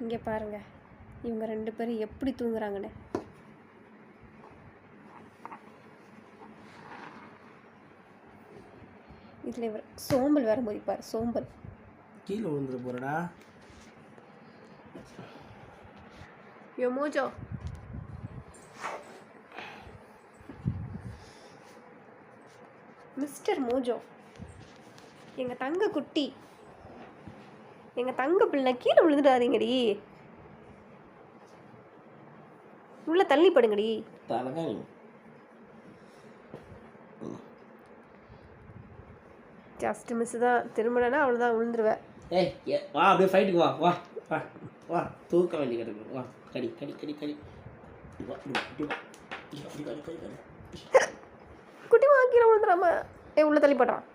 இங்கே பாருங்க, இவங்க 2 பேரும் எப்படி தூங்குறாங்கன்னு. இதில் இவர் சோம்பல் வேற மதிப்பார். சோம்பல் கீழே விழுந்துட போறடா. யோ மோஜோ, மிஸ்டர் மோஜோ, எங்கள் தங்க குட்டி, எங்கள் தங்க பிள்ளை, கீழே விழுந்துடாதீங்கடி, உள்ள தள்ளி படுங்கடி. ஜஸ்ட் மிஸ் தான். திரும்பனா அவ்வளோதான், விழுந்துருவேன். ஏய் வா, அப்படியே ஃபைட்டுக்கு வா. வா வா வா, தூக்க வேண்டி கிடக்கு. வா, கடி கடி கடி கடி. குட்டி வாங்கிற விழுந்துடாம. உள்ள தள்ளி படுறான்.